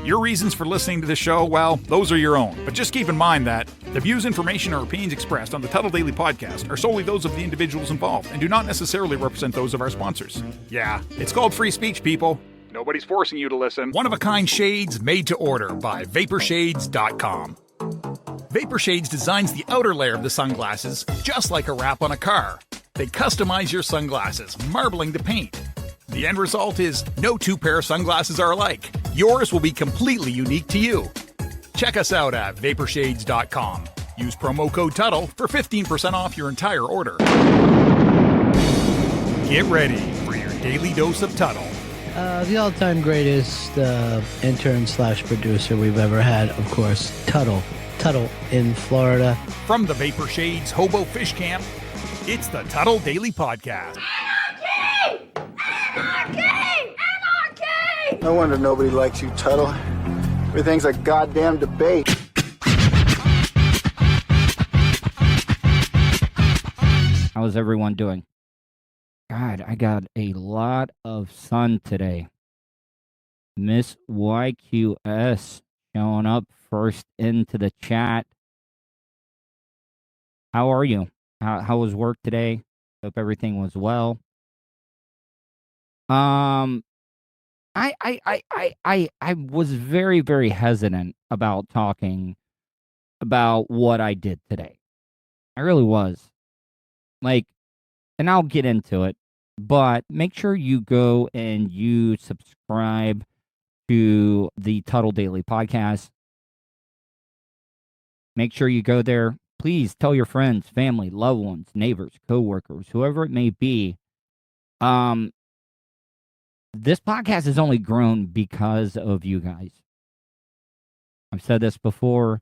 Your reasons for listening to the show, well, those are your own. But just keep in mind that the views, information, or opinions expressed on the Tuddle Daily Podcast are solely those of the individuals involved and do not necessarily represent those of our sponsors. Yeah, it's called free speech, people. Nobody's forcing you to listen. One-of-a-kind shades made to order by VaporShades.com. Vapor Shades designs the outer layer of the sunglasses just like a wrap on a car. They customize your sunglasses, marbling the paint. The end result is no two pair of sunglasses are alike. Yours will be completely unique to you. Check us out at VaporShades.com. Use promo code Tuddle for 15% off your entire order. Get ready for your daily dose of Tuddle. The all-time greatest intern/producer we've ever had, of course, Tuddle. Tuddle in Florida. From the Vapor Shades Hobo Fish Camp, it's the Tuddle Daily Podcast. Anarchy! Anarchy! Anarchy! No wonder nobody likes you, Tuddle. Everything's a goddamn debate. How's everyone doing? God, I got a lot of sun today. Miss YQS showing up first into the chat. How are you? How was work today? Hope everything was well. I was very, very hesitant about talking about what I did today. I really was. And I'll get into it, but make sure you go and you subscribe to the Tuddle Daily Podcast. Make sure you go there. Please tell your friends, family, loved ones, neighbors, coworkers, whoever it may be. This podcast has only grown because of you guys. I've said this before,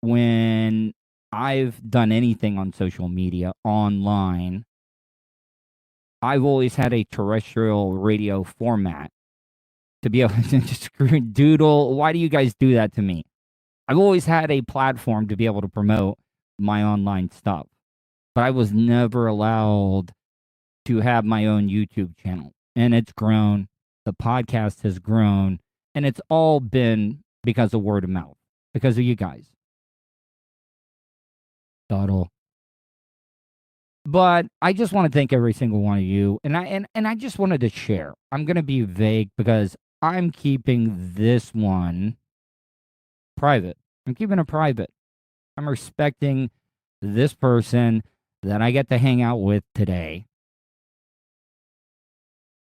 when I've done anything on social media, online, I've always had a terrestrial radio format to be able to just doodle. Why do you guys do that to me? I've always had a platform to be able to promote my online stuff, but I was never allowed to have my own YouTube channel, and it's grown. The podcast has grown, and it's all been because of word of mouth, because of you guys. Tuddle. But I just want to thank every single one of you, and I just wanted to share. I'm going to be vague because I'm keeping this one private. I'm keeping it private. I'm respecting this person that I get to hang out with today.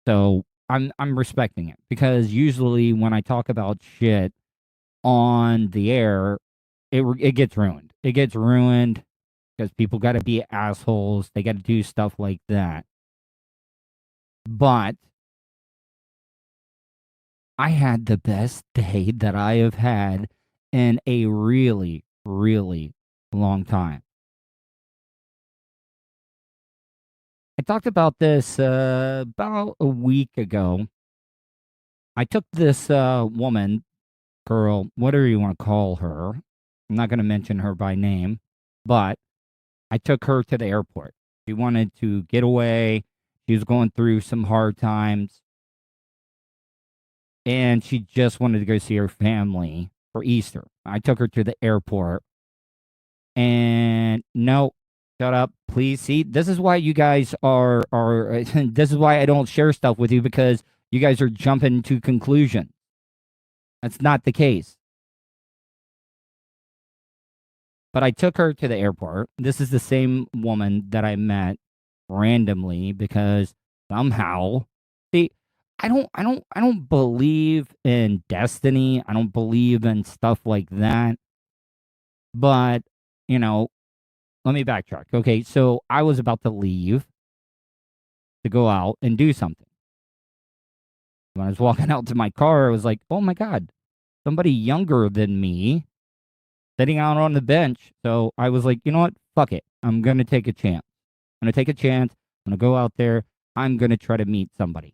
So I'm respecting it, because usually when I talk about shit on the air, it gets ruined. It gets ruined because people got to be assholes. They got to do stuff like that. But I had the best day that I have had in a really, really long time. I talked about this about a week ago. I took this woman, girl, whatever you want to call her. I'm not going to mention her by name, but I took her to the airport. She wanted to get away. She was going through some hard times, and she just wanted to go see her family for Easter. I took her to the airport, and no, shut up, please. See, this is why you guys are this is why I don't share stuff with you, because you guys are jumping to conclusions. That's not the case. But I took her to the airport. This is the same woman that I met randomly because somehow, see, I don't believe in destiny. I don't believe in stuff like that. But, let me backtrack. Okay, so I was about to leave to go out and do something. When I was walking out to my car, I was like, oh my God, somebody younger than me sitting out on the bench. So I was like, you know what? Fuck it. I'm going to take a chance. I'm going to take a chance. I'm going to go out there. I'm going to try to meet somebody.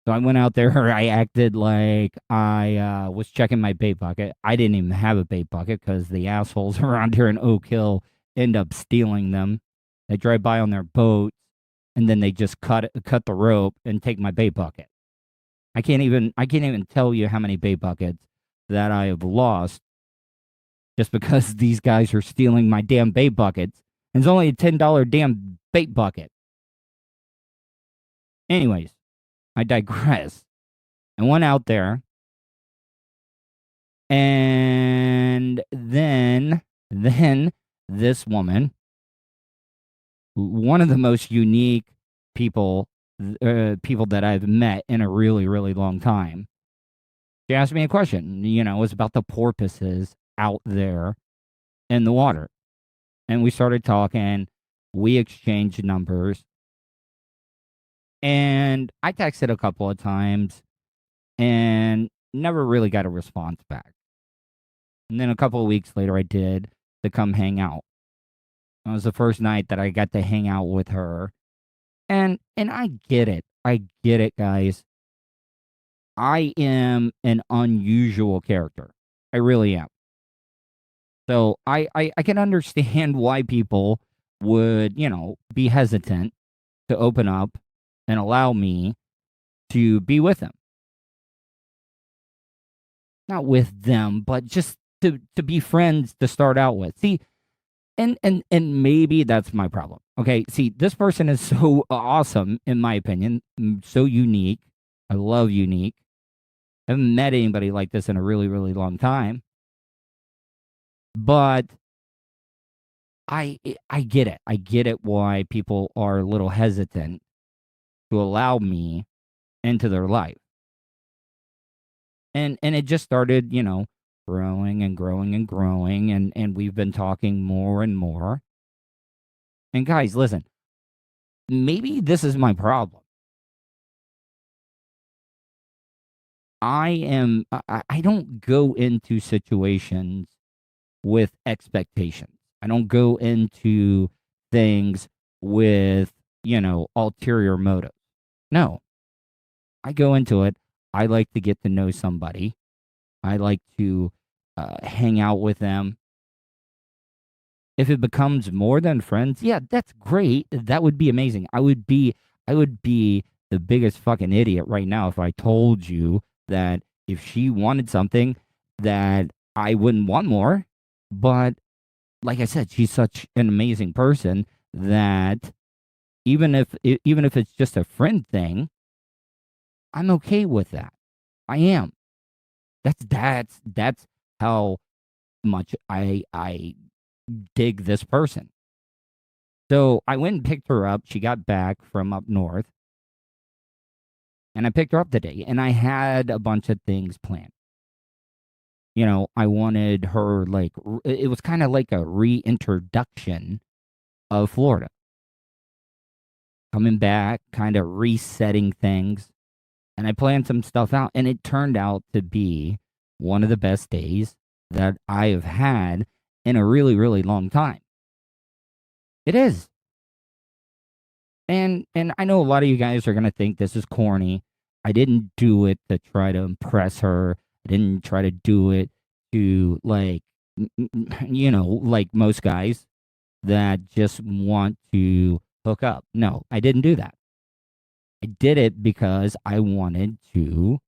So I went out there. I acted like I was checking my bait bucket. I didn't even have a bait bucket because the assholes around here in Oak Hill end up stealing them. They drive by on their boats. and then they just cut the rope and take my bait bucket. I can't even tell you how many bait buckets that I have lost just because these guys are stealing my damn bait buckets. And it's only a $10 damn bait bucket. Anyways, I digress. I went out there, and then this woman, one of the most unique people that I've met in a really, really long time, she asked me a question. You know, it was about the porpoises out there in the water. And we started talking. We exchanged numbers. And I texted a couple of times and never really got a response back. And then a couple of weeks later, I did, to come hang out. It was the first night that I got to hang out with her. And I get it. I get it, guys. I am an unusual character. I really am. So I can understand why people would, be hesitant to open up and allow me to be with them. Not with them, but just to be friends to start out with. See, and maybe that's my problem. Okay, see, this person is so awesome, in my opinion, so unique. I love unique. I haven't met anybody like this in a really, really long time. But I get it. I get it why people are a little hesitant to allow me into their life. And it just started, growing and growing and growing, and we've been talking more and more. And guys, listen, maybe this is my problem. I don't go into situations with expectations. I don't go into things with, ulterior motives. No. I go into it. I like to get to know somebody. I like to hang out with them. If it becomes more than friends, yeah, that's great. That would be amazing. I would be the biggest fucking idiot right now if I told you that if she wanted something that I wouldn't want more. But like I said, she's such an amazing person that even if it's just a friend thing, I'm okay with that. I am. That's how much I dig this person. So I went and picked her up. She got back from up north. And I picked her up today. And I had a bunch of things planned. I wanted her, it was kind of like a reintroduction of Florida. Coming back, kind of resetting things. And I planned some stuff out. And it turned out to be one of the best days that I have had in a really, really long time. It is. And I know a lot of you guys are going to think this is corny. I didn't do it to try to impress her. I didn't try to do it to, like most guys that just want to hook up. No, I didn't do that. I did it because I wanted to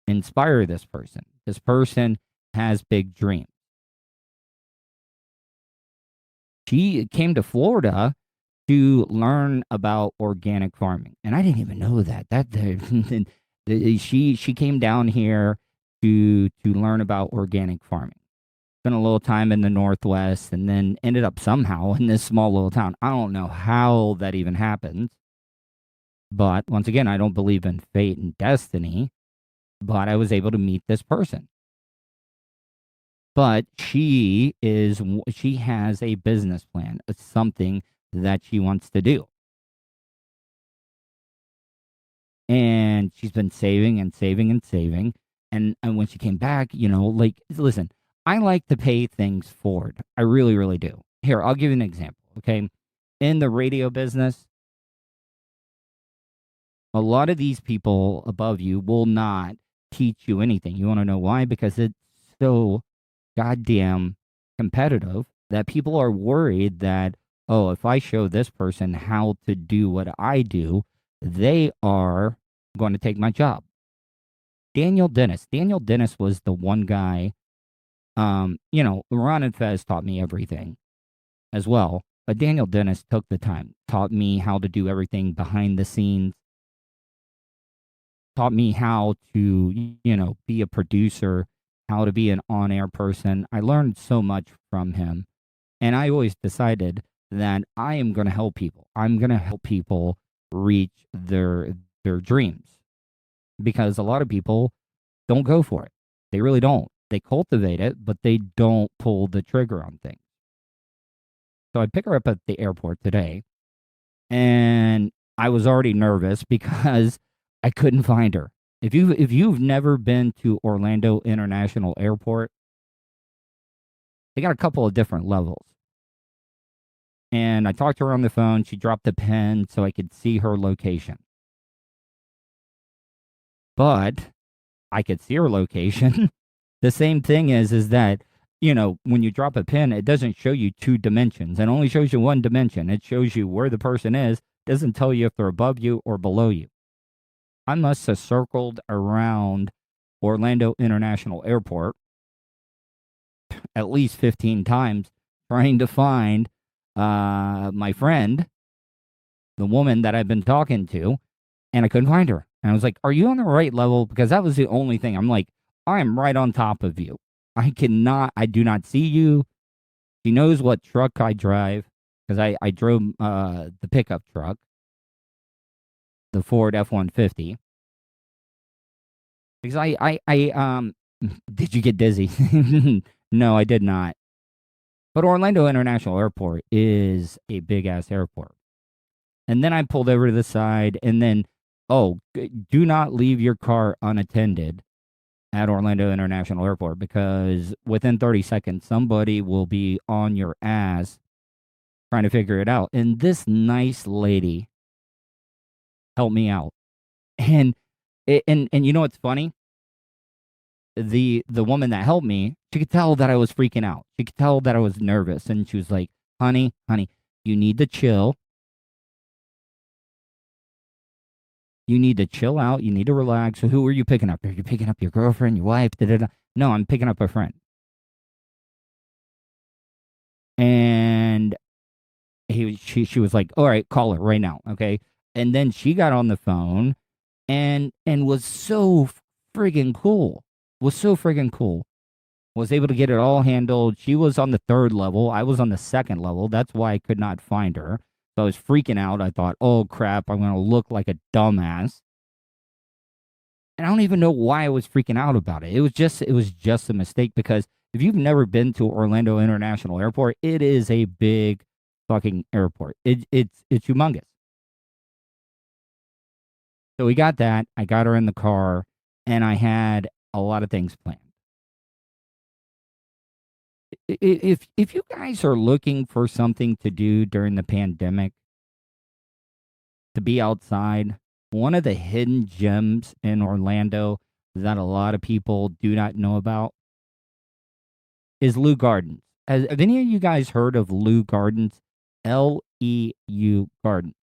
inspire this person. This person has big dreams. She came to Florida to learn about organic farming. And I didn't even know that. She came down here to learn about organic farming. Spent a little time in the Northwest and then ended up somehow in this small little town. I don't know how that even happened. But once again, I don't believe in fate and destiny. But I was able to meet this person. But she has a business plan. It's something that she wants to do. And she's been saving and saving and saving. And when she came back, listen, I like to pay things forward. I really, really do. Here, I'll give you an example, okay? In the radio business, a lot of these people above you will not teach you anything. You want to know why? Because it's so goddamn competitive that people are worried that oh, if I show this person how to do what I do, they are going to take my job. Daniel Dennis. Daniel Dennis was the one guy, Ron and Fez taught me everything as well. But Daniel Dennis took the time, taught me how to do everything behind the scenes, taught me how to, be a producer, how to be an on-air person. I learned so much from him. And I always decided that I am going to help people. I'm going to help people reach their dreams. Because a lot of people don't go for it. They really don't. They cultivate it, but they don't pull the trigger on things. So I pick her up at the airport today, and I was already nervous because I couldn't find her. If you've never been to Orlando International Airport, they got a couple of different levels. And I talked to her on the phone. She dropped the pen so I could see her location. But I could see her location. The same thing is that, when you drop a pin, it doesn't show you 2 dimensions. It only shows you 1 dimension. It shows you where the person is. It doesn't tell you if they're above you or below you. I must have circled around Orlando International Airport at least 15 times trying to find my friend, the woman that I've been talking to, and I couldn't find her. And I was like, are you on the right level? Because that was the only thing. I'm like, I'm right on top of you. I do not see you. She knows what truck I drive because I drove the pickup truck, the Ford F-150. Because I did you get dizzy? No, I did not. But Orlando International Airport is a big-ass airport. And then I pulled over to the side, and then, do not leave your car unattended at Orlando International Airport, because within 30 seconds, somebody will be on your ass trying to figure it out. And this nice lady helped me out. And you know what's funny? The woman that helped me, she could tell that I was freaking out. She could tell that I was nervous. And she was like, honey, you need to chill. You need to chill out. You need to relax. So who are you picking up? Are you picking up your girlfriend, your wife? Da-da-da? No, I'm picking up a friend. And she was like, all right, call her right now, okay? And then she got on the phone and was so friggin' cool. Was able to get it all handled. She was on the 3rd level. I was on the 2nd level. That's why I could not find her. So I was freaking out. I thought, oh, crap, I'm going to look like a dumbass. And I don't even know why I was freaking out about it. It was just a mistake, because if you've never been to Orlando International Airport, it is a big fucking airport. It's humongous. So we got that. I got her in the car, and I had a lot of things planned. If you guys are looking for something to do during the pandemic, to be outside, one of the hidden gems in Orlando that a lot of people do not know about is Leu Gardens. Have any of you guys heard of Leu Gardens? Leu Gardens.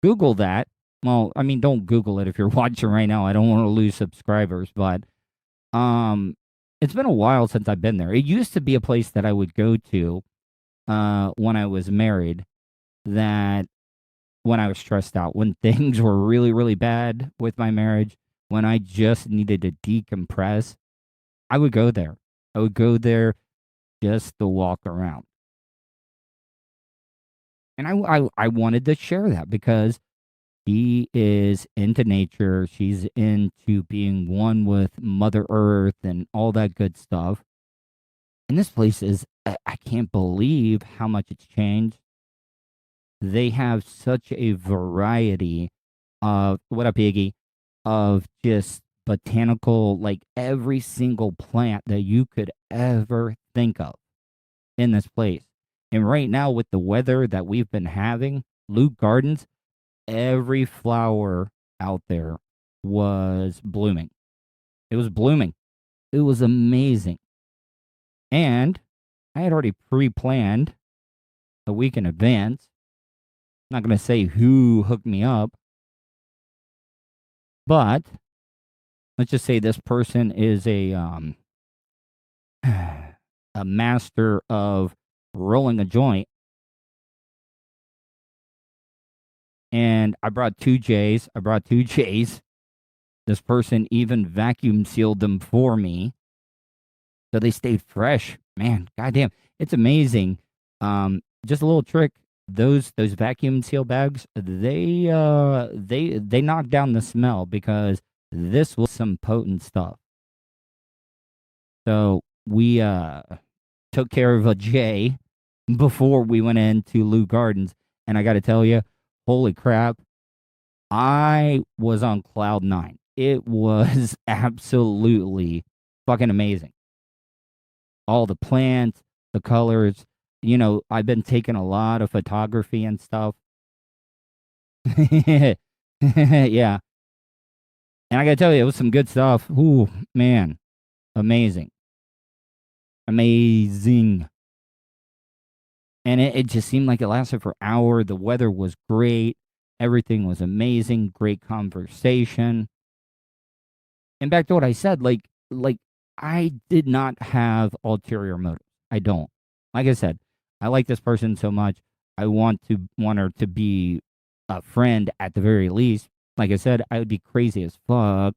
Google that. Well, I mean, don't Google it if you're watching right now. I don't want to lose subscribers, but it's been a while since I've been there. It used to be a place that I would go to when I was married, that when I was stressed out, when things were really, really bad with my marriage, when I just needed to decompress, I would go there. I would go there just to walk around. And I wanted to share that because she is into nature. She's into being one with Mother Earth and all that good stuff. And this place is, I can't believe how much it's changed. They have such a variety of, what up, Iggy, of just botanical, like every single plant that you could ever think of in this place. And right now, with the weather that we've been having, Leu Gardens, every flower out there was blooming. It was blooming. It was amazing. And I had already pre-planned a week in advance. I'm not going to say who hooked me up, but let's just say this person is a master of rolling a joint. And I brought two J's. This person even vacuum sealed them for me, so they stayed fresh. Man, goddamn, it's amazing. Just a little trick. Those vacuum seal bags, they knock down the smell because this was some potent stuff. So we took care of a J before we went into Leu Gardens, and I got to tell you, holy crap, I was on cloud 9. It was absolutely fucking amazing. All the plants, the colors. You know, I've been taking a lot of photography and stuff. Yeah. And I got to tell you, it was some good stuff. Ooh, man. Amazing. Amazing. And it just seemed like it lasted for an hour. The weather was great. Everything was amazing. Great conversation. And back to what I said, like I did not have ulterior motives. I don't. Like I said, I like this person so much. I want her to be a friend at the very least. Like I said, I would be crazy as fuck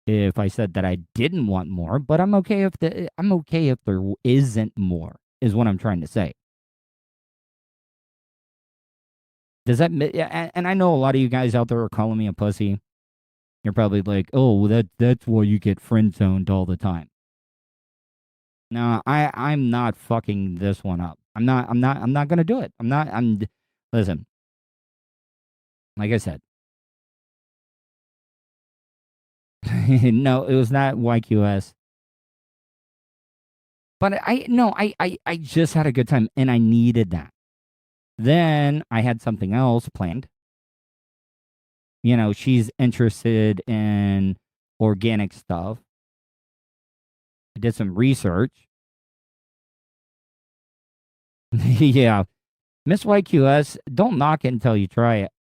if I said that I didn't want more. But I'm okay if there isn't more. Is what I'm trying to say. Does that? And I know a lot of you guys out there are calling me a pussy. You're probably like, oh, that's why you get friend zoned all the time. No, I'm not fucking this one up. I'm not gonna do it. Listen. Like I said. No, it was not YQS. But I just had a good time and I needed that. Then I had something else planned. You know, she's interested in organic stuff. I did some research. Yeah. Miss YQS, don't knock it until you try it.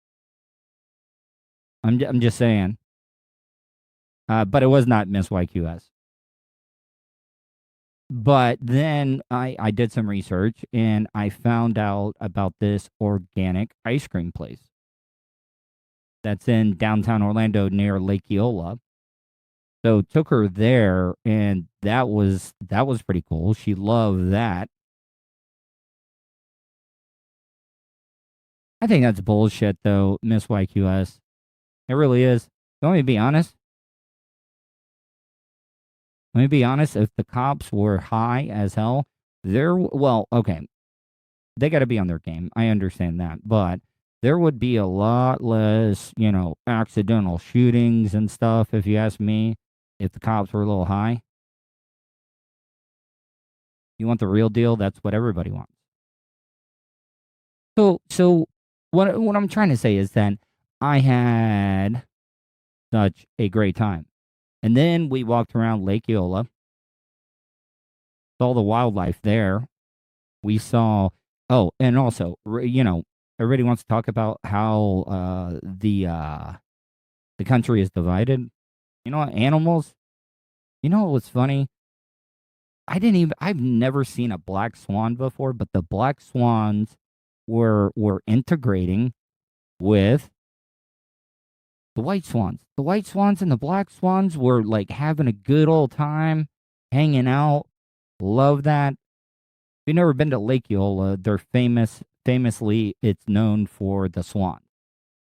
I'm just saying. But it was not Miss YQS. But then I did some research and I found out about this organic ice cream place that's in downtown Orlando near Lake Eola. So took her there and that was pretty cool. She loved that. I think that's bullshit though, Miss YQS. It really is. Let me be honest. If the cops were high as hell, okay. They got to be on their game. I understand that. But there would be a lot less, accidental shootings and stuff, if you ask me, if the cops were a little high. You want the real deal? That's what everybody wants. So what I'm trying to say is that I had such a great time. And then we walked around Lake Eola, saw the wildlife there. We saw, and also, everybody wants to talk about how the country is divided. You know what, animals? You know what's funny? I've never seen a black swan before, but the black swans were integrating with the white swans. The white swans and the black swans were like having a good old time, hanging out. Love that. If you've never been to Lake Eola, they're famously, it's known for the swans.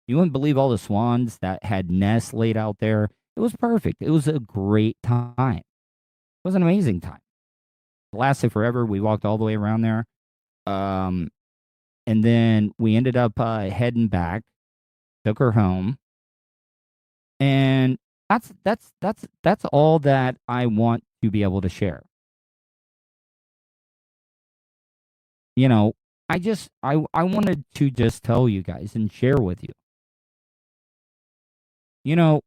You wouldn't believe all the swans that had nests laid out there. It was perfect. It was a great time. It was an amazing time. It lasted forever. We walked all the way around there. And then we ended up heading back, took her home. And that's all that I want to be able to share. I wanted to just tell you guys and share with you.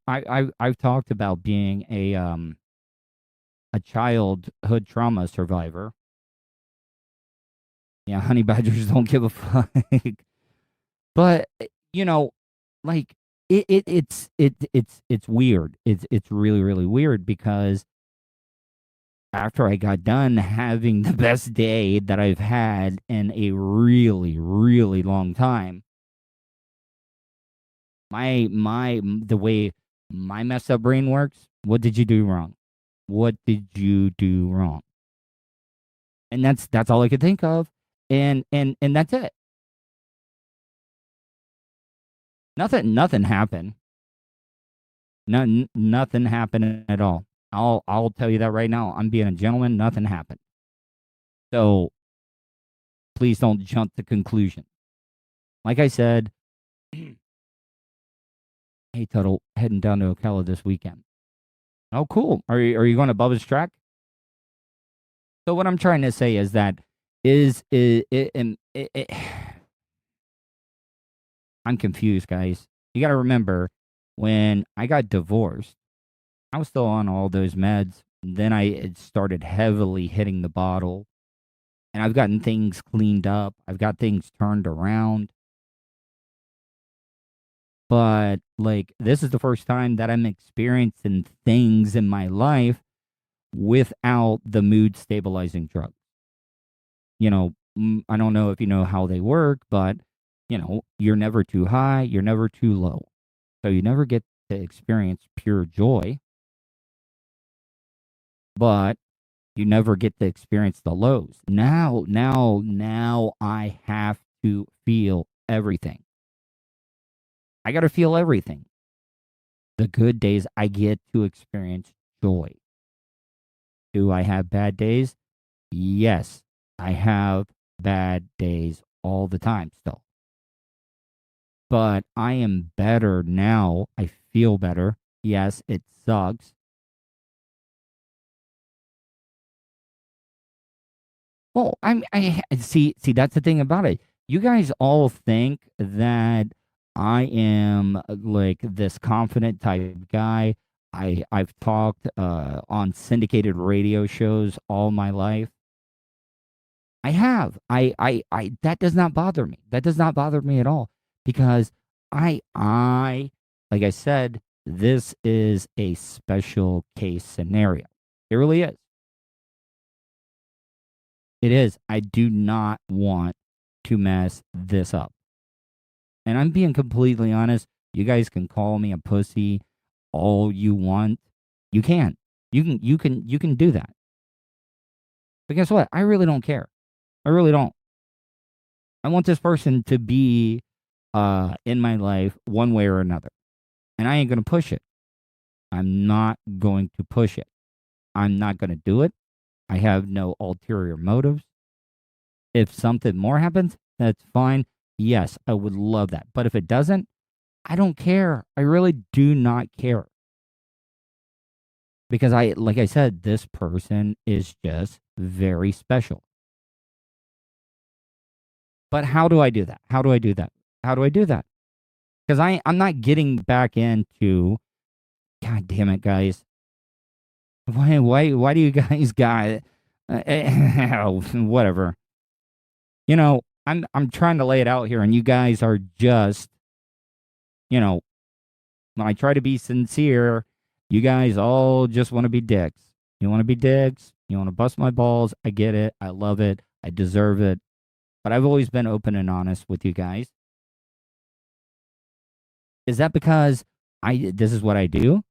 I've talked about being a childhood trauma survivor. Yeah, honey badgers don't give a fuck. But you know, like it's weird. It's really really weird because after I got done having the best day that I've had in a really really long time, the way my messed up brain works, what did you do wrong? What did you do wrong? And that's all I could think of. And that's it. Nothing happened. Nothing happened at all. I'll tell you that right now. I'm being a gentleman. Nothing happened. So please don't jump to conclusion. Like I said, hey Tuddle, heading down to Ocala this weekend. Oh, cool. Are you going to Bubba's track? So what I'm trying to say is that I'm confused, guys. You got to remember when I got divorced, I was still on all those meds. Then I had started heavily hitting the bottle, and I've gotten things cleaned up. I've got things turned around. But like this is the first time that I'm experiencing things in my life without the mood stabilizing drugs. You know, I don't know if you know how they work, but you know, you're never too high, you're never too low. So you never get to experience pure joy, but you never get to experience the lows. Now I have to feel everything. I got to feel everything. The good days, I get to experience joy. Do I have bad days? Yes, I have bad days all the time still. But I am better now. I feel better. Yes, it sucks. Well, I see. That's the thing about it. You guys all think that I am like this confident type guy. I've talked on syndicated radio shows all my life. I have. I that does not bother me. That does not bother me at all because I like I said, this is a special case scenario. It really is. It is. I do not want to mess this up. And I'm being completely honest. You guys can call me a pussy all you want. You can. You can do that. But guess what? I really don't care. I really don't. I want this person to be in my life one way or another. And I ain't going to push it. I'm not going to push it. I'm not going to do it. I have no ulterior motives. If something more happens, that's fine. Yes, I would love that. But if it doesn't, I don't care. I really do not care. Because like I said, this person is just very special. But how do I do that? How do I do that? How do I do that? Because I'm not getting back into, God damn it, guys. Why do you guys got whatever? You know, I'm trying to lay it out here, and you guys are just, you know, when I try to be sincere, you guys all just want to be dicks. You want to be dicks. You want to bust my balls. I get it. I love it. I deserve it. But I've always been open and honest with you guys. Is that because this is what I do?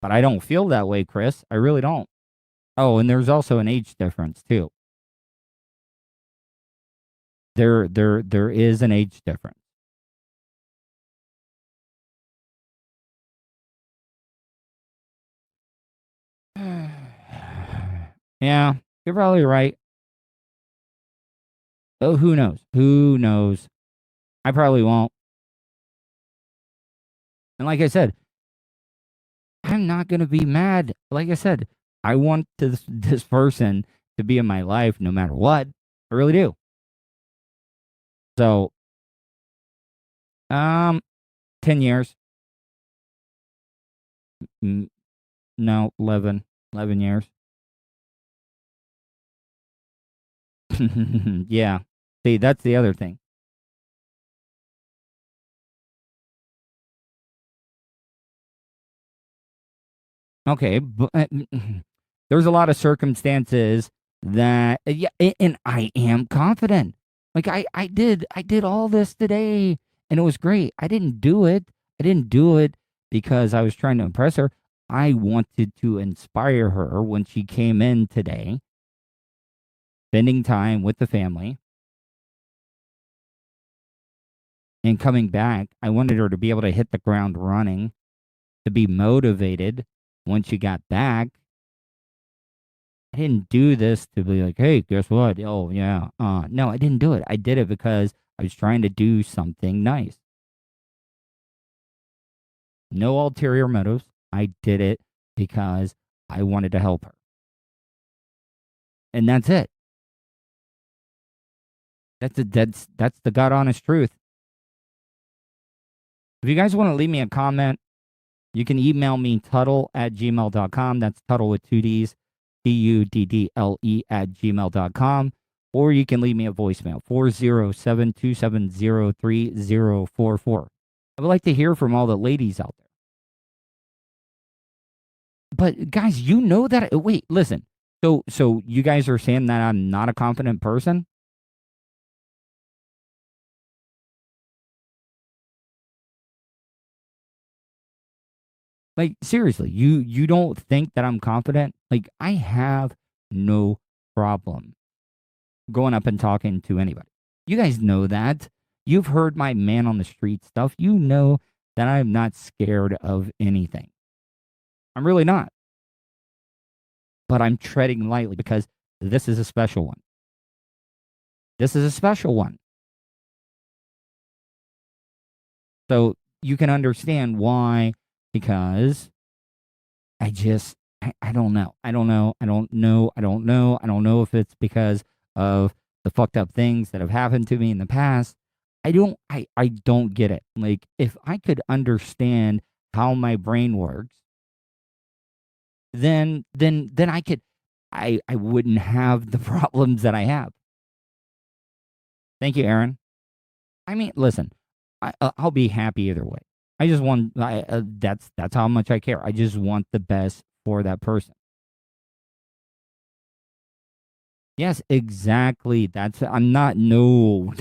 But I don't feel that way, Chris. I really don't. Oh, and there's also an age difference too. There is an age difference. Yeah, you're probably right. Oh, who knows? Who knows? I probably won't. And like I said, I'm not going to be mad. Like I said, I want this person to be in my life no matter what. I really do. So, 10 years. No, 11 years. Yeah. See, that's the other thing. Okay, but there's a lot of circumstances that yeah, and I am confident. Like I did all this today, and it was great. I didn't do it. I didn't do it because I was trying to impress her. I wanted to inspire her when she came in today, spending time with the family and coming back. I wanted her to be able to hit the ground running, to be motivated when she got back. I didn't do this to be like, hey, guess what? Oh, yeah. No, I didn't do it. I did it because I was trying to do something nice. No ulterior motives. I did it because I wanted to help her. And that's it. That's the God honest truth. If you guys want to leave me a comment, you can email me tuddle@gmail.com. That's Tuddle with two D's. TUDDLE@gmail.com, or you can leave me a voicemail, 407-270-3044. I would like to hear from all the ladies out there. But guys, you know that. Wait, listen. So you guys are saying that I'm not a confident person? Like, seriously, you don't think that I'm confident? Like, I have no problem going up and talking to anybody. You guys know that. You've heard my man on the street stuff. You know that I'm not scared of anything. I'm really not. But I'm treading lightly because this is a special one. This is a special one. So you can understand why, because I don't know. I don't know. I don't know. I don't know. I don't know if it's because of the fucked up things that have happened to me in the past. I don't get it. Like, if I could understand how my brain works, then I wouldn't have the problems that I have. Thank you, Aaron. I mean, listen, I'll be happy either way. I just want that's how much I care. I just want the best for that person. Yes, exactly. I'm not no,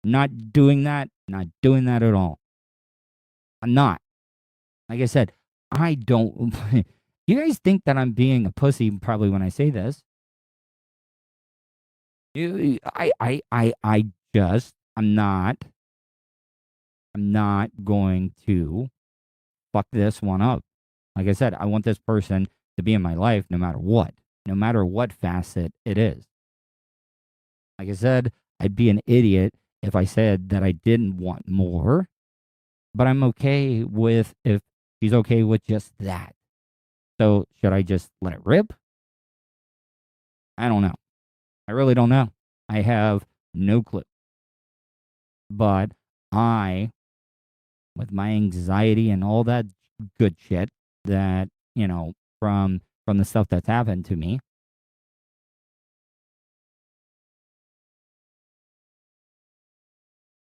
not doing that. Not doing that at all. I'm not. Like I said, I don't. You guys think that I'm being a pussy probably when I say this. I just, I'm not going to fuck this one up. Like I said, I want this person to be in my life no matter what facet it is. Like I said, I'd be an idiot if I said that I didn't want more, but I'm okay with if she's okay with just that. So should I just let it rip? I don't know. I really don't know. I have no clue. But with my anxiety and all that good shit that, from the stuff that's happened to me,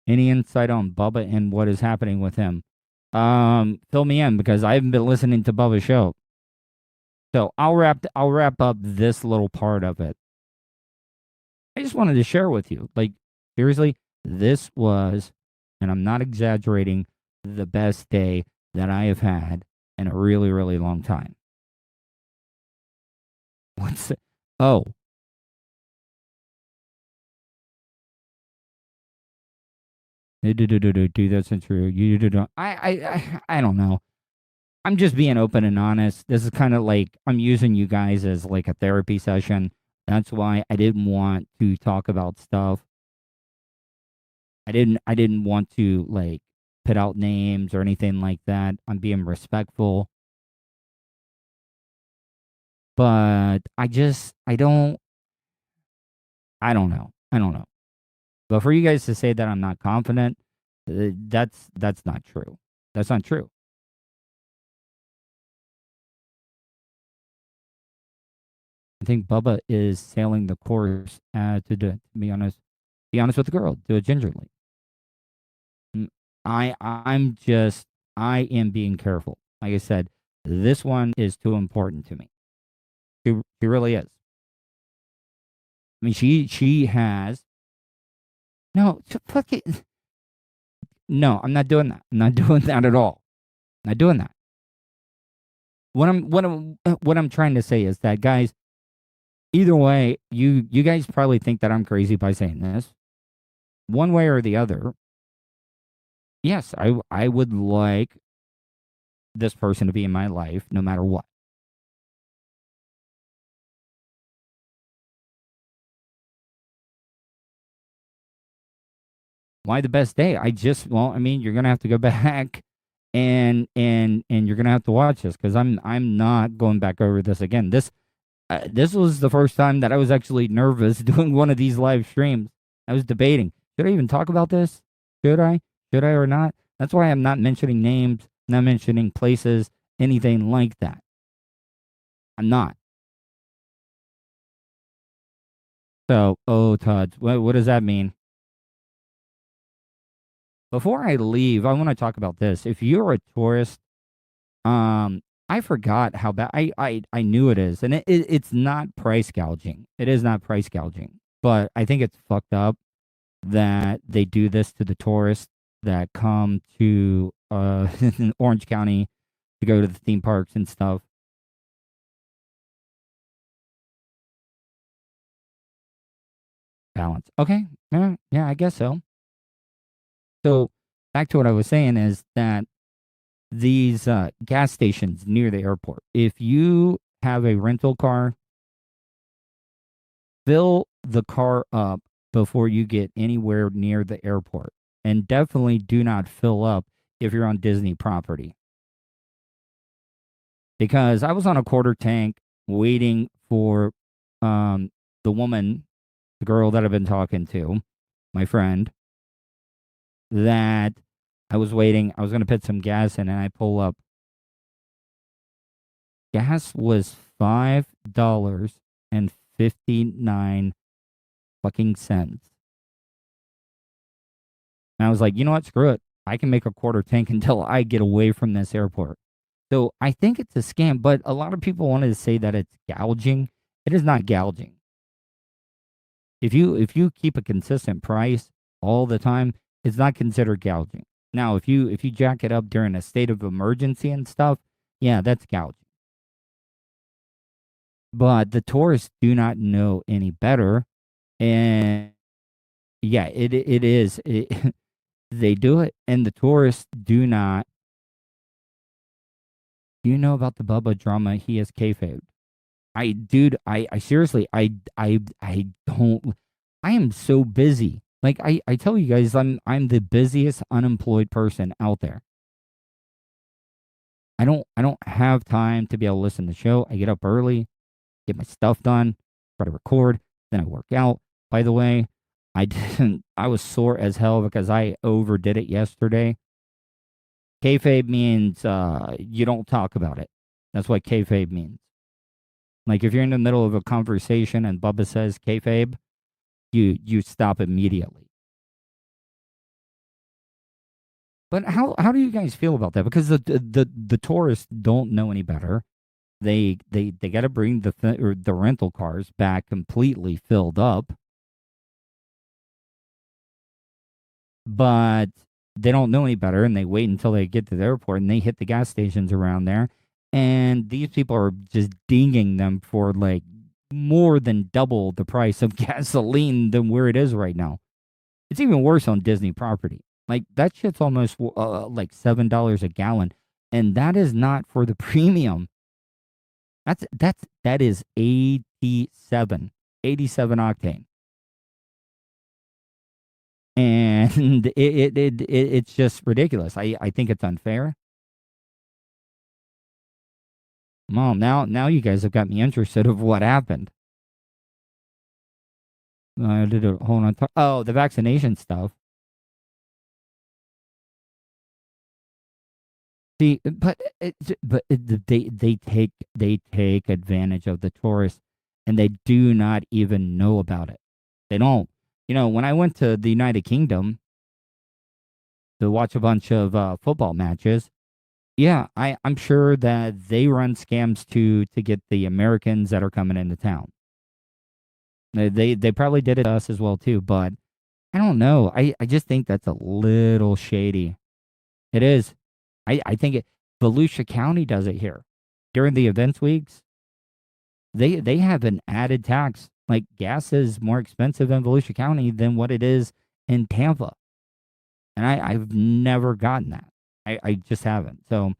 any insight on Bubba and what is happening with him? Fill me in because I haven't been listening to Bubba's show. So I'll wrap up this little part of it. I just wanted to share with you. Like, seriously, this was, and I'm not exaggerating, the best day that I have had in a really, really long time. What's it? Oh. Do that's not true. I don't know. I'm just being open and honest. This is kind of like I'm using you guys as like a therapy session. That's why I didn't want to talk about stuff. I didn't want to like put out names or anything like that. I'm being respectful. But I don't know. I don't know. But for you guys to say that I'm not confident, that's not true. That's not true. I think Bubba is sailing the course to be honest. Be honest with the girl. Do it gingerly. I am being careful. Like I said, this one is too important to me. She really is. I mean, she has. No, fuck it. No, I'm not doing that. I'm not doing that at all. I'm not doing that. What I'm trying to say is that, guys, either way, you guys probably think that I'm crazy by saying this. One way or the other, yes, I would like this person to be in my life no matter what. Why the best day? I mean, you're gonna have to go back and you're gonna have to watch this because I'm not going back over this again. This was the first time that I was actually nervous doing one of these live streams. I was debating, should I even talk about this? Should I or not? That's why I'm not mentioning names, not mentioning places, anything like that. I'm not. So, Tuds, what does that mean? Before I leave, I want to talk about this. If you're a tourist, I forgot how bad I knew it is, and it's not price gouging. It is not price gouging, but I think it's fucked up that they do this to the tourists that come to Orange County to go to the theme parks and stuff. Balance. Okay. Yeah, I guess so. So back to what I was saying is that these gas stations near the airport, if you have a rental car, fill the car up before you get anywhere near the airport. And definitely do not fill up if you're on Disney property. Because I was on a quarter tank waiting for the woman, the girl that I've been talking to, my friend, that I was waiting. I was going to put some gas in, and I pull up. Gas was $5.59 fucking cents. And I was like, you know what? Screw it. I can make a quarter tank until I get away from this airport. So I think it's a scam, but a lot of people wanted to say that it's gouging. It is not gouging. If you keep a consistent price all the time, it's not considered gouging. Now, if you jack it up during a state of emergency and stuff, yeah, that's gouging. But the tourists do not know any better, and yeah, it is. They do it, and the tourists do not. Do you know about the Bubba drama? He has kayfabe. I seriously, I don't. I am so busy. Like I tell you guys, I'm the busiest unemployed person out there. I don't have time to be able to listen to the show. I get up early, get my stuff done, try to record, then I work out. By the way, I was sore as hell because I overdid it yesterday. Kayfabe means you don't talk about it. That's what kayfabe means. Like if you're in the middle of a conversation and Bubba says kayfabe, you stop immediately. But how do you guys feel about that? Because the tourists don't know any better. They got to bring the rental cars back completely filled up, but they don't know any better, and they wait until they get to the airport and they hit the gas stations around there, and these people are just dinging them for like more than double the price of gasoline than where it is right now. It's even worse on Disney property. Like that shit's almost like $7 a gallon, and that is not for the premium. That is 87 octane, and it's just ridiculous. I think it's unfair. Mom, now you guys have got me interested of what happened. Hold on. Oh, the vaccination stuff. See, but they take advantage of the tourists. and they do not even know about it. They don't. When I went to the United Kingdom to watch a bunch of football matches, yeah, I'm sure that they run scams to get the Americans that are coming into town. They probably did it to us as well too, but I don't know. I just think that's a little shady. It is. I think Volusia County does it here. During the events weeks, they have an added tax. Like, gas is more expensive in Volusia County than what it is in Tampa. And I've never gotten that. I just haven't. So,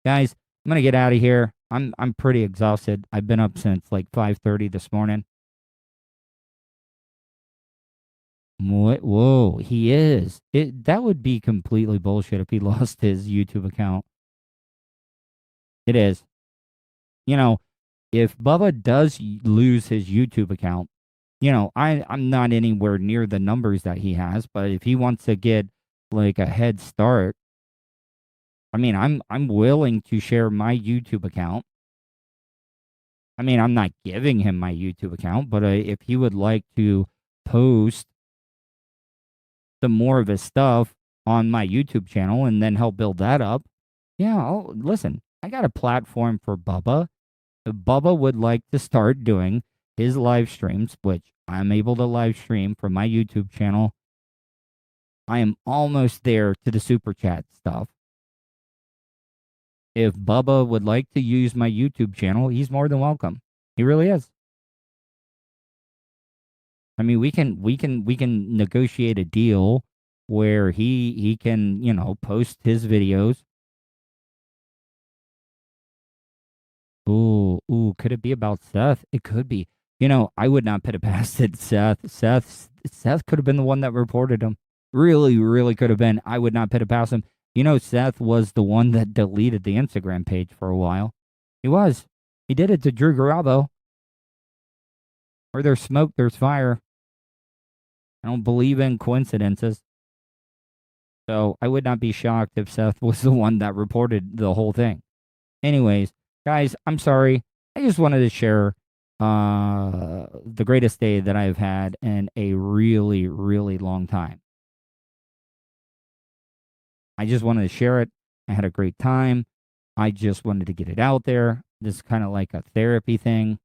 guys, I'm going to get out of here. I'm pretty exhausted. I've been up since like 5:30 this morning. What? Whoa, he is. That would be completely bullshit if he lost his YouTube account. It is. If Bubba does lose his YouTube account, I'm not anywhere near the numbers that he has, but if he wants to get like a head start, I mean, I'm willing to share my YouTube account. I mean, I'm not giving him my YouTube account, but if he would like to post some more of his stuff on my YouTube channel and then help build that up, yeah, listen, I got a platform for Bubba. If Bubba would like to start doing his live streams, which I'm able to live stream from my YouTube channel, I am almost there to the super chat stuff. If Bubba would like to use my YouTube channel, he's more than welcome. He really is. I mean, we can negotiate a deal where he can, post his videos. Ooh, could it be about Seth? It could be. I would not put it past it, Seth. Seth could have been the one that reported him. Really, really could have been. I would not put it past him. Seth was the one that deleted the Instagram page for a while. He was. He did it to Drew Garabo. Where there's smoke, there's fire. I don't believe in coincidences. So I would not be shocked if Seth was the one that reported the whole thing. Anyways, guys, I'm sorry. I just wanted to share the greatest day that I've had in a really, really long time. I just wanted to share it. I had a great time. I just wanted to get it out there. This is kind of like a therapy thing.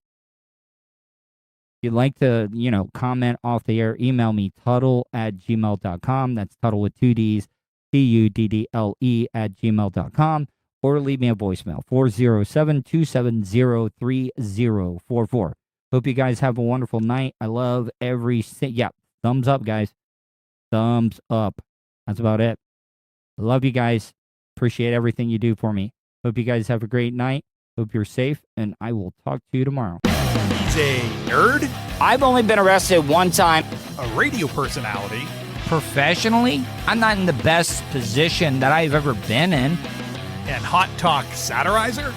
If you'd like to, comment off the air, email me, Tuddle@gmail.com. That's Tuddle with 2 Ds, TUDDLE@gmail.com. Or leave me a voicemail, 407-270-3044. Hope you guys have a wonderful night. I love thumbs up, guys. Thumbs up. That's about it. I love you guys. Appreciate everything you do for me. Hope you guys have a great night. Hope you're safe, and I will talk to you tomorrow. He's a nerd, I've only been arrested one time. a radio personality, Professionally, I'm not in the best position that I've ever been in. and hot talk satirizer.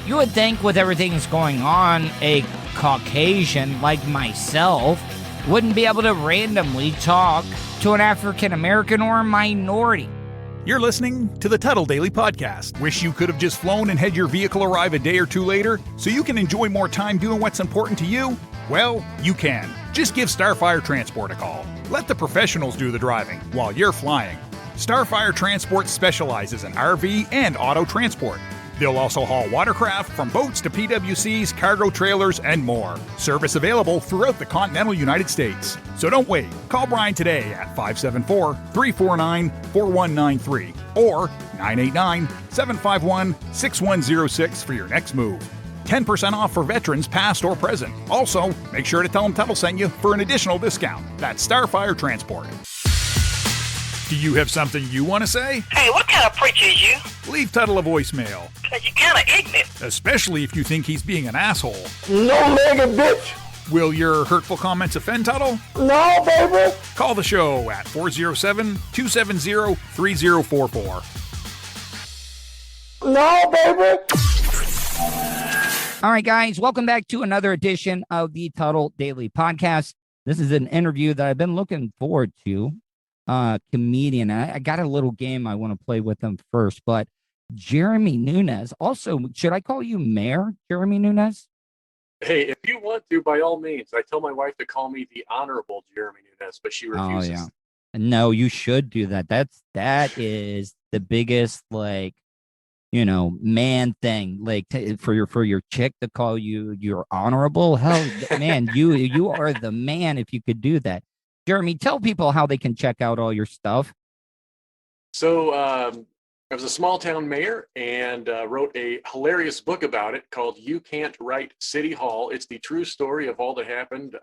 You would think with everything that's going on, a Caucasian like myself wouldn't be able to randomly talk to an African American or a minority. You're listening to the Tuddle Daily Podcast. Wish you could have just flown and had your vehicle arrive a day or two later so you can enjoy more time doing what's important to you? Well, you can. Just give Starfire Transport a call. Let the professionals do the driving while you're flying. Starfire Transport specializes in RV and auto transport. They'll also haul watercraft from boats to PWCs, cargo trailers, and more. Service available throughout the continental United States. So don't wait. Call Brian today at 574-349-4193 or 989-751-6106 for your next move. 10% off for veterans past or present. Also, make sure to tell them Tuddle sent you for an additional discount. That's Starfire Transport. Do you have something you want to say? Hey, what kind of preacher is you? Leave Tuddle a voicemail, Cause you're kind of ignorant. especially if you think he's being an asshole. No mega bitch. Will your hurtful comments offend Tuddle? No, baby. Call the show at 407-270-3044. No, baby. All right, guys, welcome back to another edition of the Tuddle Daily Podcast. This is an interview that I've been looking forward to. Comedian. I got a little game I want to play with them first, but Jeremy Nunes. Also, should I call you Mayor Jeremy Nunes? Hey, if you want to, by all means. I tell my wife to call me the Honorable Jeremy Nunes, but she refuses. Oh yeah. No, you should do that. That is the biggest man thing. Like for your chick to call you your honorable. Hell, man, you are the man if you could do that. Jeremy, tell people how they can check out all your stuff. So I was a small town mayor and wrote a hilarious book about it called You Can't Write City Hall. It's the true story of all that happened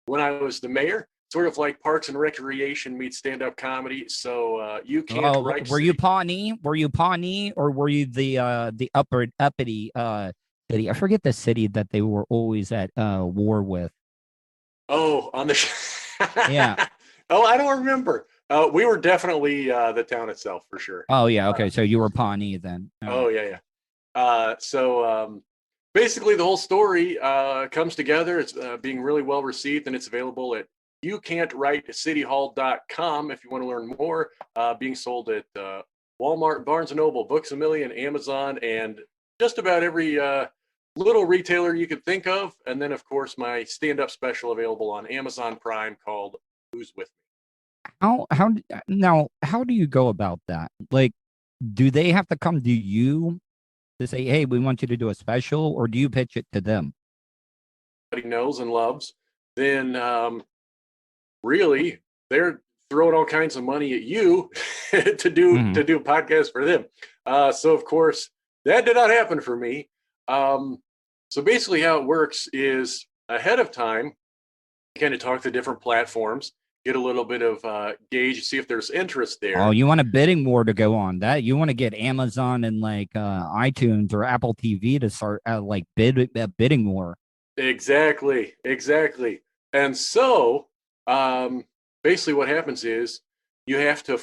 when I was the mayor. Sort of like Parks and Recreation meets stand-up comedy. So you can't write. Were you Pawnee? Were you Pawnee, or were you the uppity city? I forget the city that they were always at war with. Oh, on the yeah. Oh, I don't remember. We were definitely the town itself for sure. Oh yeah, okay. So you were Pawnee then. Oh yeah. So basically, the whole story comes together. It's being really well received, and it's available at youcan'twritecityhall.com if you want to learn more. Being sold at Walmart, Barnes & Noble, Books A Million, Amazon, and just about every little retailer you could think of. And then, of course, my stand-up special available on Amazon Prime called Who's With Me. How do you go about that? Like, do they have to come to you to say, hey, we want you to do a special, or do you pitch it to them? Everybody knows and loves. Then really, they're throwing all kinds of money at you to do a podcast for them. So of course that did not happen for me. So basically how it works is ahead of time, kind of talk to different platforms, get a little bit of gauge, see if there's interest there. Oh, you want a bidding war to go on that? You want to get Amazon and iTunes or Apple TV to start bidding war. Exactly. And so basically what happens is you have to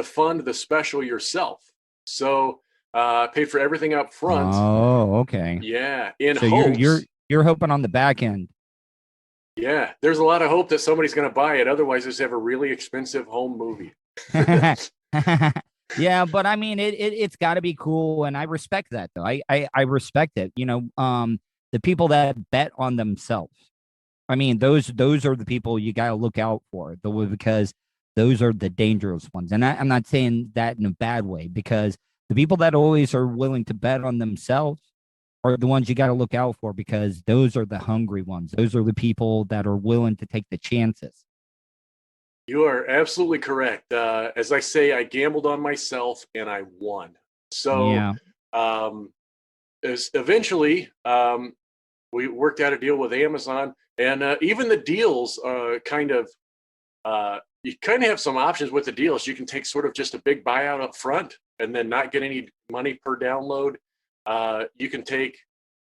fund the special yourself. So pay for everything up front. Oh, okay. Yeah. So you're hoping on the back end. Yeah. There's a lot of hope that somebody's going to buy it. Otherwise, just have a really expensive home movie. Yeah, but I mean, it's got to be cool, and I respect that though. I respect it. The people that bet on themselves. I mean, those are the people you got to look out for, because those are the dangerous ones. And I'm not saying that in a bad way, because the people that always are willing to bet on themselves are the ones you got to look out for, because those are the hungry ones. Those are the people that are willing to take the chances. You are absolutely correct. As I say, I gambled on myself and I won. So yeah. Eventually, we worked out a deal with Amazon, and even the deals you kind of have some options with the deals. You can take sort of just a big buyout up front and then not get any money per download. You can take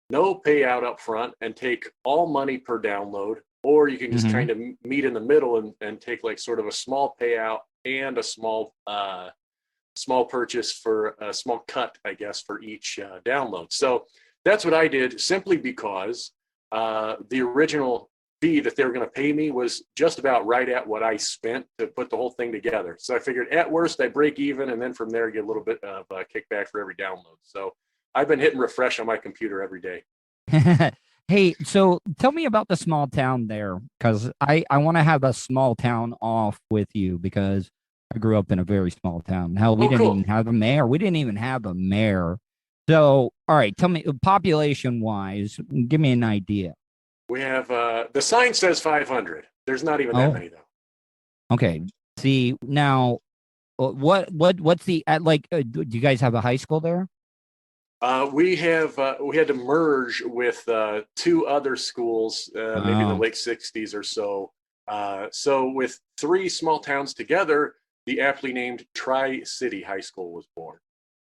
no payout up front and take all money per download, or you can just kind of meet in the middle and take like sort of a small payout and a small purchase for a small cut, I guess, for each download. So that's what I did, simply because the original fee that they were going to pay me was just about right at what I spent to put the whole thing together. So I figured at worst I break even, and then from there get a little bit of a kickback for every download. So I've been hitting refresh on my computer every day. Hey, so tell me about the small town there, because I want to have a small town off with you, because I grew up in a very small town. Hell, we didn't even have a mayor. We didn't even have a mayor. So, all right, tell me, population-wise, give me an idea. We have, the sign says 500. There's not even that many, though. Okay. See, now, what's the, do you guys have a high school there? We had to merge with two other schools, maybe in the late 60s or so. So with three small towns together, the aptly named Tri-City High School was born.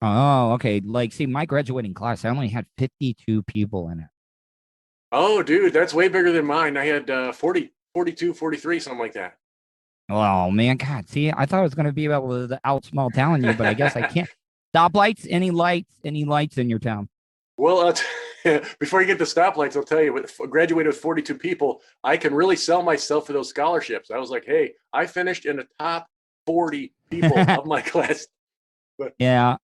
Oh, okay. See, my graduating class, I only had 52 people in it. Oh, dude, that's way bigger than mine. I had 42, 43, something like that. Oh, man, God. See, I thought I was going to be able to out small town you, but I guess I can't. Stoplights? Any lights in your town? Well, before you get to stoplights, I'll tell you, graduated with 42 people, I can really sell myself for those scholarships. I was like, hey, I finished in the top 40 people of my class. But, yeah.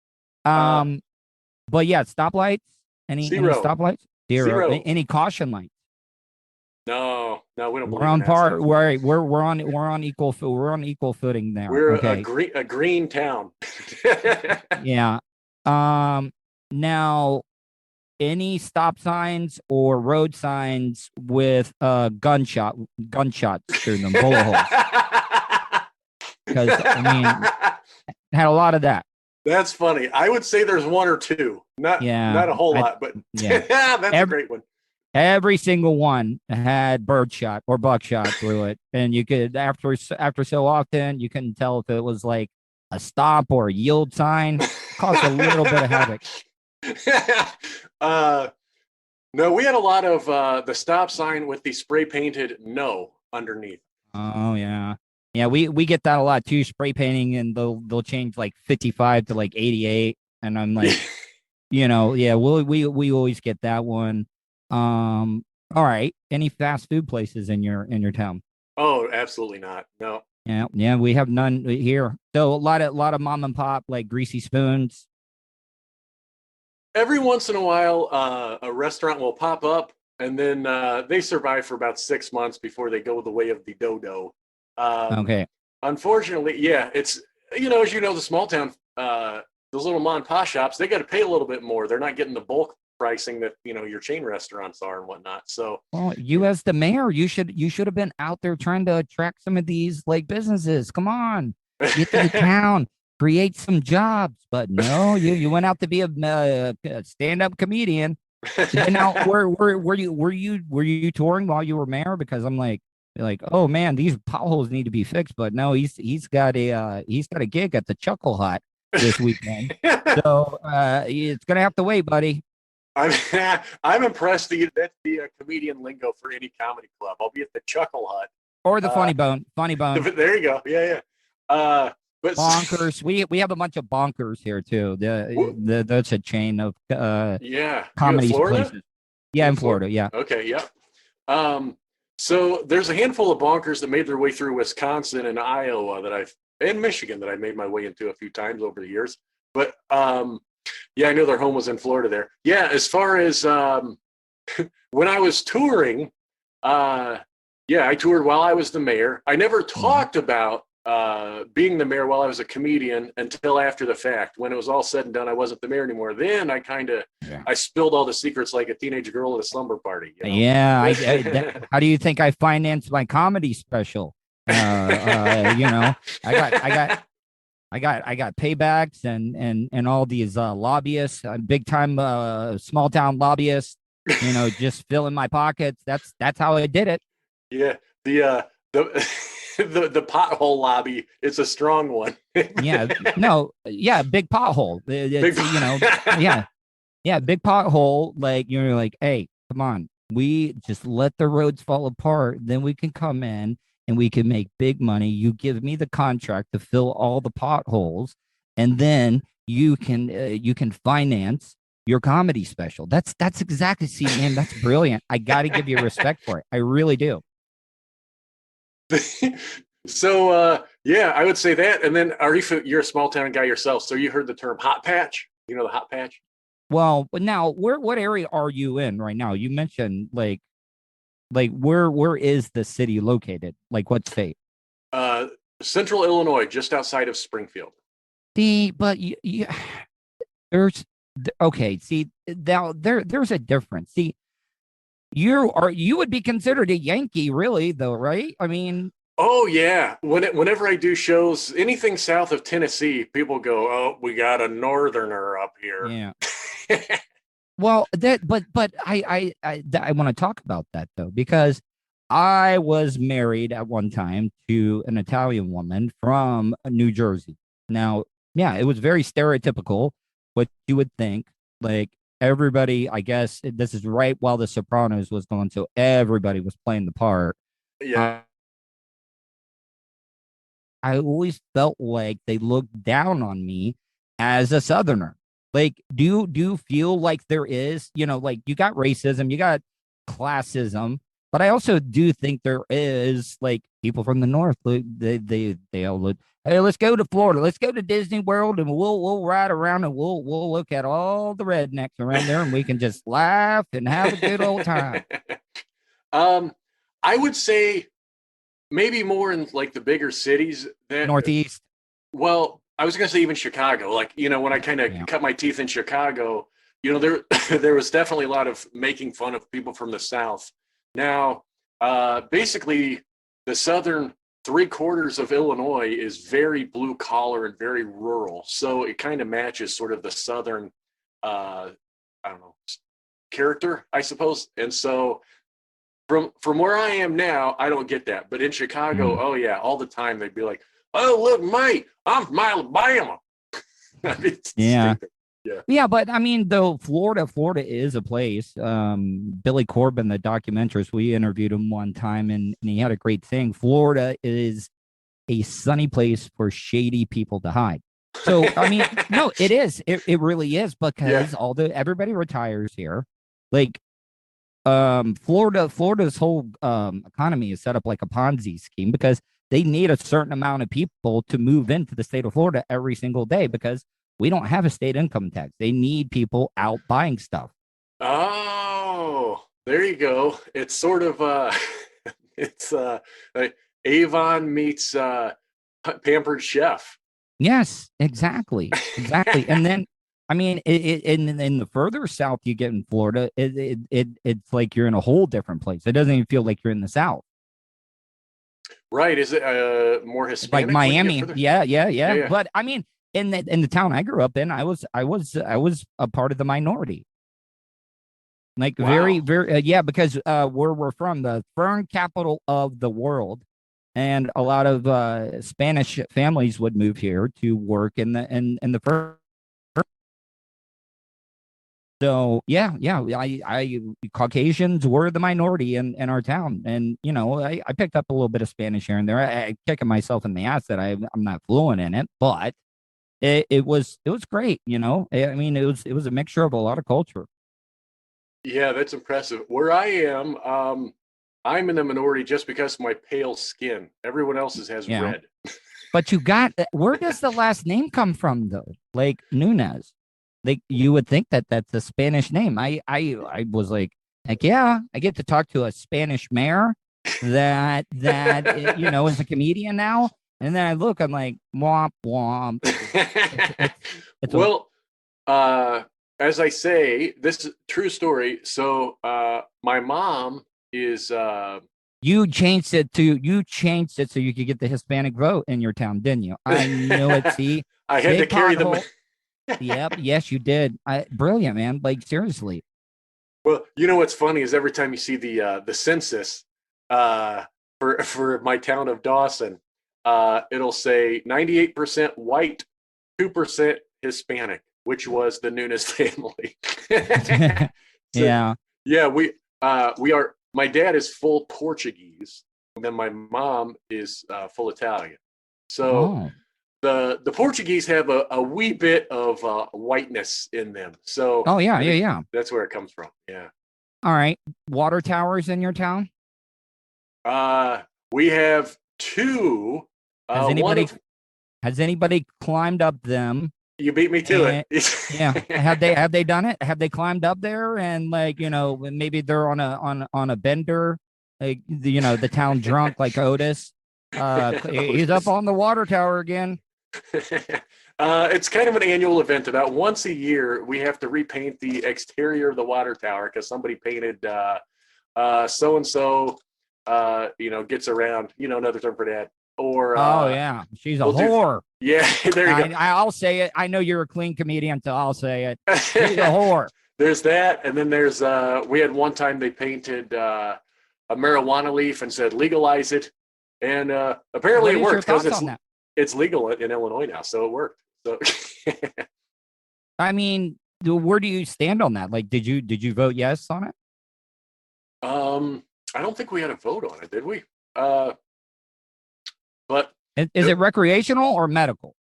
But yeah, stoplights? Any stoplights? Zero. Zero. Any caution lights? No, we don't. We're believe on in that par. stuff. We're on equal footing there. We're okay. a green town. Yeah. Now, any stop signs or road signs with gunshots through them, bullet holes. Because I mean, had a lot of that. That's funny. I would say there's one or two. Not a whole lot, but yeah. that's a great one. Every single one had birdshot or buckshot through it, and you could after so often you couldn't tell if it was like a stop or a yield sign. Caused a little bit of havoc. No, we had a lot of the stop sign with the spray painted "no" underneath. Oh yeah, yeah. We get that a lot too. Spray painting, and they'll change like 55 to like 88, and I'm like, yeah. We always get that one. All right. Any fast food places in your town? Oh, absolutely not. No. Yeah. We have none here. So a lot of mom and pop, like Greasy Spoons. Every once in a while, a restaurant will pop up, and then they survive for about 6 months before they go the way of the dodo. Okay. Unfortunately, yeah, it's as you know, the small town, those little mom and pop shops, they got to pay a little bit more. They're not getting the bulk pricing that your chain restaurants are and whatnot. So, well, you as the mayor, you should have been out there trying to attract some of these like businesses. Come on, get to the town, create some jobs. But no, you went out to be a stand-up comedian. And now, were you touring while you were mayor? Because I'm like, oh man, these potholes need to be fixed. But no, he's got a gig at the Chuckle Hut this weekend. So it's gonna have to wait, buddy. I'm impressed that that's the comedian lingo for any comedy club. I'll be at the Chuckle Hut or the Funny Bone. There you go. Yeah. But Bonkers. We have a bunch of Bonkers here too. That's a chain of comedy places. Yeah, in Florida. Yeah. Okay. Yeah. So there's a handful of Bonkers that made their way through Wisconsin and Iowa and Michigan that I made my way into a few times over the years. But yeah, I know their home was in Florida there. Yeah, as far as when I was touring, I toured while I was the mayor. I never talked about being the mayor while I was a comedian until after the fact. When it was all said and done, I wasn't the mayor anymore. Then I I spilled all the secrets like a teenage girl at a slumber party. You know? Yeah. How do you think I financed my comedy special? I got paybacks and all these lobbyists, big time small town lobbyists, just filling my pockets. That's how I did it. Yeah, the pothole lobby, it's a strong one. Big pothole. Big pothole. Like you're like, hey, come on, we just let the roads fall apart, then we can come in and we can make big money. You give me the contract to fill all the potholes, and then you can finance your comedy special. That's exactly. See, man, that's brilliant. I got to give you respect for it. I really do. So, I would say that. And then, you're a small town guy yourself, so you heard the term hot patch? You know the hot patch? Well, but now, what area are you in right now? You mentioned like where is the city located? Like what state? Central Illinois, just outside of Springfield. There's okay. See, now there's a difference. See, you would be considered a Yankee, really, though, right? I mean, oh yeah. Whenever I do shows, anything south of Tennessee, people go, "Oh, we got a northerner up here." Yeah. Well, but I want to talk about that though, because I was married at one time to an Italian woman from New Jersey. Now, yeah, it was very stereotypical what you would think. Like everybody, I guess this is right while The Sopranos was going, so everybody was playing the part. Yeah. I always felt like they looked down on me as a Southerner. Like, do you feel like there is, like you got racism, you got classism, But I also do think there is like people from the north. They all look. Hey, let's go to Florida. Let's go to Disney World, and we'll ride around and we'll look at all the rednecks around there, and we can just laugh and have a good old time. I would say maybe more in like the bigger cities that Northeast. Well, I was gonna say even Chicago. Like, when I kind of cut my teeth in Chicago, there was definitely a lot of making fun of people from the South. Now, basically, the southern 3/4 of Illinois is very blue collar and very rural. So it kind of matches sort of the southern, I don't know, character, I suppose. And so from where I am now, I don't get that. But in Chicago, oh yeah, all the time they'd be like, "Oh look, mate, I'm from Alabama." Yeah. Yeah, but I mean, though, Florida is a place. Billy Corbin, the documentarist, we interviewed him one time, and he had a great thing. Florida is a sunny place for shady people to hide. So, I mean, no, it is. It really is, because everybody retires here. Like, Florida's whole economy is set up like a Ponzi scheme, because they need a certain amount of people to move into the state of Florida every single day, because we don't have a state income tax. They need people out buying stuff. Oh, there you go. It's sort of it's Avon meets Pampered Chef. Yes, exactly. And then, I mean, in the further south you get in Florida, it's like you're in a whole different place. It doesn't even feel like you're in the South. Right? Is it more Hispanic? Like Miami? Yeah. But I mean, in the town I grew up in, I was a part of the minority. Like, very, very, because where we're from, the fern capital of the world, and a lot of Spanish families would move here to work in the fern. So I Caucasians were the minority in our town, and I picked up a little bit of Spanish here and there. I kicking myself in the ass that I'm not fluent in it, but it was great. I mean, it was a mixture of a lot of culture. Yeah, that's impressive. Where I am, I'm in the minority just because of my pale skin. Everyone else's has red. But where does the last name come from, though? Like Nunes. Like, you would think that that's a Spanish name. I was like, yeah, I get to talk to a Spanish mayor that is a comedian now. And then I look, I'm like, womp womp. As I say, this is a true story. So my mom is you changed it so you could get the Hispanic vote in your town, didn't you? I knew it. See, I had to carry them. Yep. Yes, you did. Brilliant, man. Like, seriously. Well, what's funny is every time you see the census for my town of Dawson, it'll say 98% white, 2% Hispanic, which was the Nunes family. Yeah. Yeah, we are. My dad is full Portuguese, and then my mom is full Italian. So the Portuguese have a wee bit of whiteness in them. So yeah. That's where it comes from. Yeah. All right. Water towers in your town? We have 2. Has anybody climbed up them? You beat me to it. Yeah. Have they done it? Have they climbed up there and maybe they're on a bender, like, the town drunk like Otis. He's up on the water tower again. It's kind of an annual event. About once a year, we have to repaint the exterior of the water tower because somebody painted so and so. Gets around. Another term for that. Or she's a whore. Yeah, there you go. I'll say it. I know you're a clean comedian, so I'll say it. She's a whore. There's that, and then there's we had one time they painted a marijuana leaf and said legalize it, and apparently it worked because it's legal in Illinois now, so it worked. So, I mean, where do you stand on that? Like, did you vote yes on it? I don't think we had a vote on it, did we? But is it recreational or medical?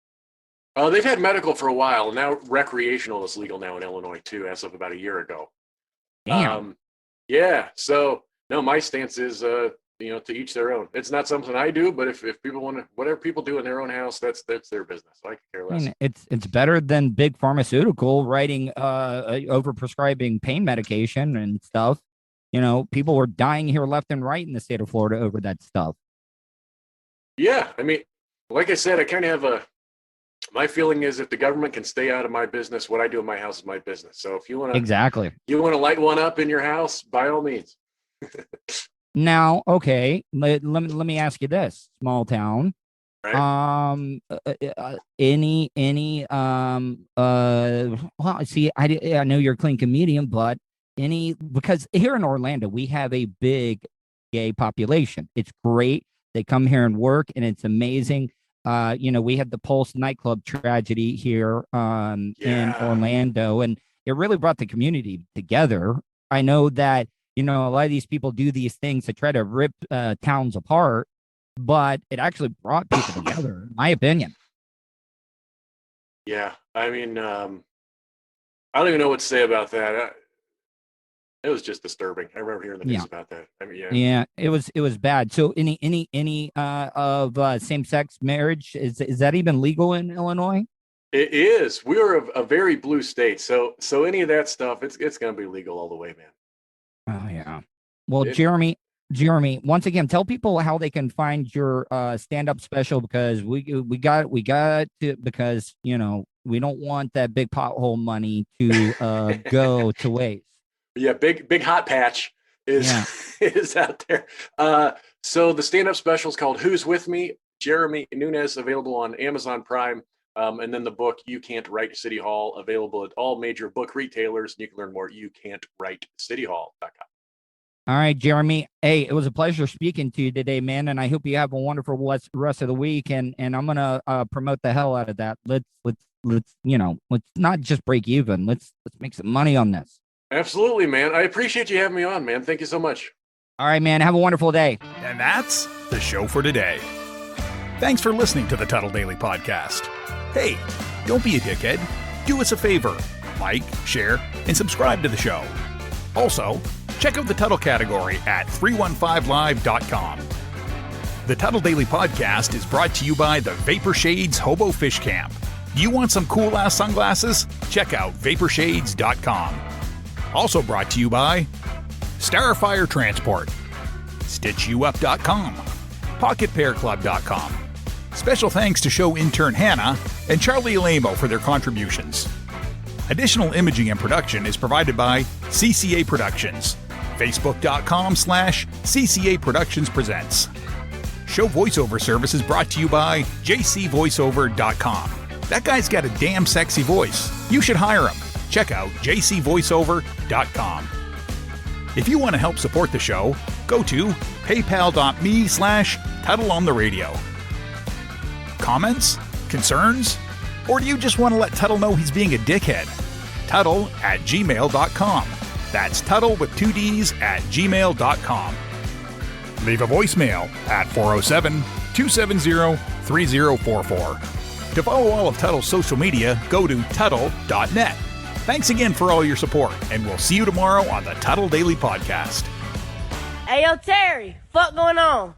They've had medical for a while. Now recreational is legal now in Illinois too, as of about a year ago. Damn. Yeah. So no, my stance is, to each their own. It's not something I do, but if people want to, whatever people do in their own house, that's their business. I could care less. I mean, it's better than big pharmaceutical writing, over-prescribing pain medication and stuff. People were dying here left and right in the state of Florida over that stuff. Yeah, I mean, like I said, I kind of have my feeling is if the government can stay out of my business, what I do in my house is my business. So if you want to you want to light one up in your house, by all means. Now, okay, let me ask you this: small town, right? Well, see, I know you're a clean comedian, but because here in Orlando we have a big gay population. It's great. They come here and work, and it's amazing. We had the Pulse nightclub tragedy here in Orlando, and it really brought the community together. I know that, a lot of these people do these things to try to rip towns apart, but it actually brought people together, in my opinion. Yeah. I mean, I don't even know what to say about that. It was just disturbing. I remember hearing the news about that. I mean, yeah, it was bad. So any of same-sex marriage, is that even legal in Illinois? It is. We are a very blue state, so any of that stuff, it's going to be legal all the way, man. Oh yeah. Well, Jeremy, once again, tell people how they can find your stand-up special, because we got to, because we don't want that big pothole money to go to waste. Yeah, big hot patch is is out there. So the stand-up special is called "Who's With Me?" Jeremy Nunes, available on Amazon Prime, and then the book "You Can't Write City Hall," available at all major book retailers. And you can learn more at youcan'twritecityhall.com. All right, Jeremy. Hey, it was a pleasure speaking to you today, man, and I hope you have a wonderful rest of the week. And I'm gonna promote the hell out of that. Let's not just break even. Let's make some money on this. Absolutely, man. I appreciate you having me on, man. Thank you so much. All right, man. Have a wonderful day. And that's the show for today. Thanks for listening to the Tuddle Daily Podcast. Hey, don't be a dickhead. Do us a favor. Like, share, and subscribe to the show. Also, check out the Tuddle category at 315live.com. The Tuddle Daily Podcast is brought to you by the Vapor Shades Hobo Fish Camp. You want some cool-ass sunglasses? Check out vaporshades.com. Also brought to you by Starfire Transport, StitchYouUp.com, PocketPairClub.com. Special thanks to show intern Hannah and Charlie Alamo for their contributions. Additional imaging and production is provided by CCA Productions, Facebook.com/CCA Productions Presents. Show voiceover service is brought to you by JCVoiceover.com. That guy's got a damn sexy voice. You should hire him. Check out jcvoiceover.com. If you want to help support the show, go to paypal.me/TuddleOnTheRadio. Comments? Concerns? Or do you just want to let Tuddle know he's being a dickhead? Tuddle@gmail.com. That's Tuddle with 2 Ds at gmail.com. Leave a voicemail at 407-270-3044. To follow all of Tuddle's social media, go to Tuddle.net. Thanks again for all your support, and we'll see you tomorrow on the Tuddle Daily Podcast. Hey, yo, Terry, fuck going on?